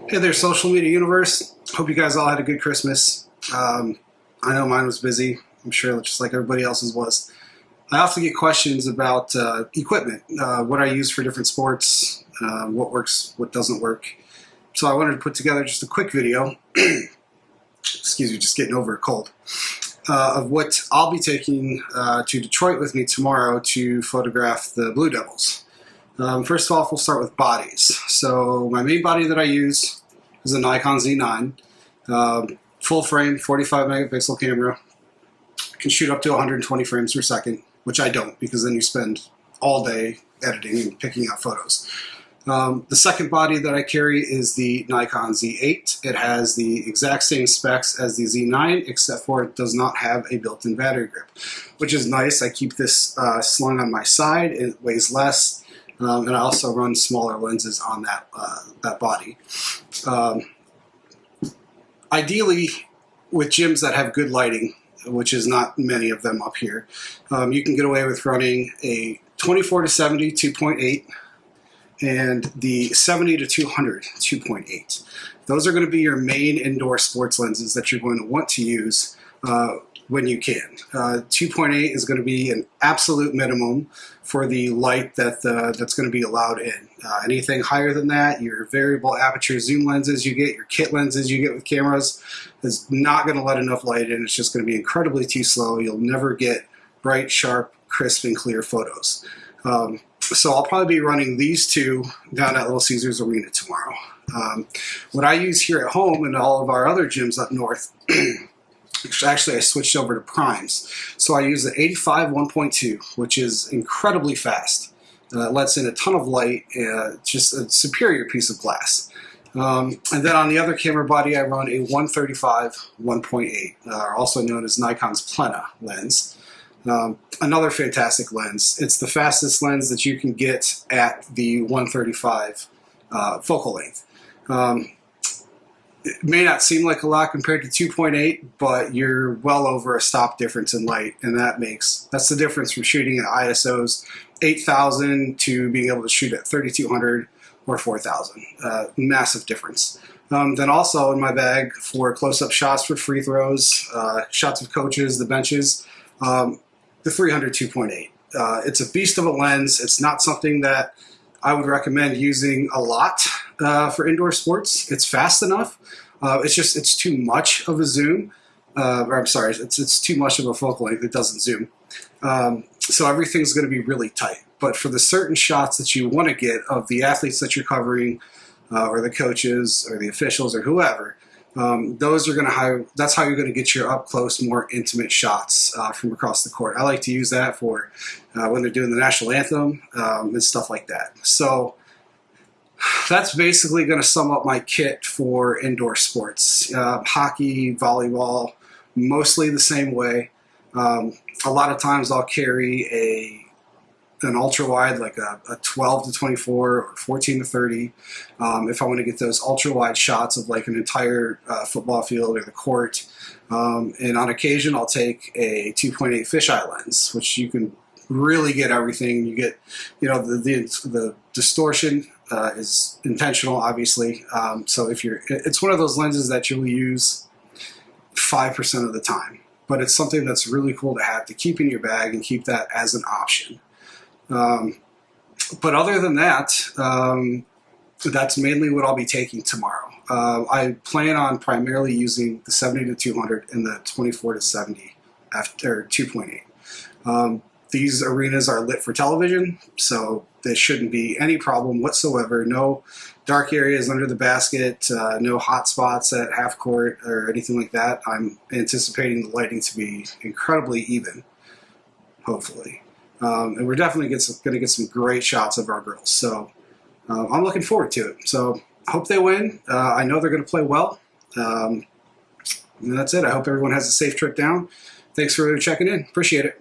Hey there, social media universe. Hope you guys all had a good Christmas. I know mine was busy. I'm sure just like everybody else's was. I often get questions about equipment, what I use for different sports, what works, what doesn't work. So I wanted to put together just a quick video, excuse me, just getting over a cold, of what I'll be taking to Detroit with me tomorrow to photograph the Blue Devils. First off, we'll start with bodies. So my main body that I use is a Nikon Z9, full frame, 45 megapixel camera. Can shoot up to 120 frames per second, which I don't, because then you spend all day editing and picking out photos. The second body that I carry is the Nikon Z8. It has the exact same specs as the Z9, except for it does not have a built-in battery grip, which is nice. I keep this slung on my side. It weighs less. And I also run smaller lenses on that body. Ideally, with gyms that have good lighting, which is not many of them up here, you can get away with running a 24-70 2.8 and the 70-200 2.8. Those are going to be your main indoor sports lenses that you're going to want to use when you can. 2.8 is going to be an absolute minimum for the light that's going to be allowed in. Anything higher than that, your variable aperture zoom lenses you get, your kit lenses you get with cameras, is not going to let enough light in. It's just going to be incredibly too slow. You'll never get bright, sharp, crisp, and clear photos. So I'll probably be running these two down at Little Caesars Arena tomorrow. What I use here at home and all of our other gyms up north, actually I switched over to primes. So I use the 85 1.2, which is incredibly fast. It lets in a ton of light, just a superior piece of glass. And then on the other camera body, I run a 135 1.8, also known as Nikon's Plena lens. Another fantastic lens. It's the fastest lens that you can get at the 135 focal length. It may not seem like a lot compared to 2.8, but you're well over a stop difference in light, and that's the difference from shooting at ISOs 8,000 to being able to shoot at 3,200 or 4,000. Massive difference. Then also in my bag for close-up shots for free throws, shots of coaches, the benches, the 300 2.8. It's a beast of a lens. It's not something that I would recommend using a lot for indoor sports. It's fast enough. It's too much of a zoom. It's too much of a focal length. It doesn't zoom. So everything's going to be really tight. But for the certain shots that you want to get of the athletes that you're covering, or the coaches, or the officials, or whoever, that's how you're going to get your up close, more intimate shots from across the court. I like to use that for when they're doing the national anthem and stuff like that. So that's basically going to sum up my kit for indoor sports. Hockey, volleyball, mostly the same way. A lot of times I'll carry an ultra wide, like a 12-24 or 14-30, if I want to get those ultra wide shots of like an entire football field or the court. And on occasion I'll take a 2.8 fisheye lens, which you can really get everything. You get, the distortion is intentional, obviously. So it's one of those lenses that you'll use 5% of the time, but it's something that's really cool to have to keep in your bag and keep that as an option. But other than that, that's mainly what I'll be taking tomorrow. I plan on primarily using the 70-200 and the 24-70 after 2.8. These arenas are lit for television, so there shouldn't be any problem whatsoever. No dark areas under the basket, no hot spots at half court or anything like that. I'm anticipating the lighting to be incredibly even, hopefully. And we're definitely going to get some great shots of our girls. So I'm looking forward to it. So I hope they win. I know they're going to play well. And that's it. I hope everyone has a safe trip down. Thanks for checking in. Appreciate it.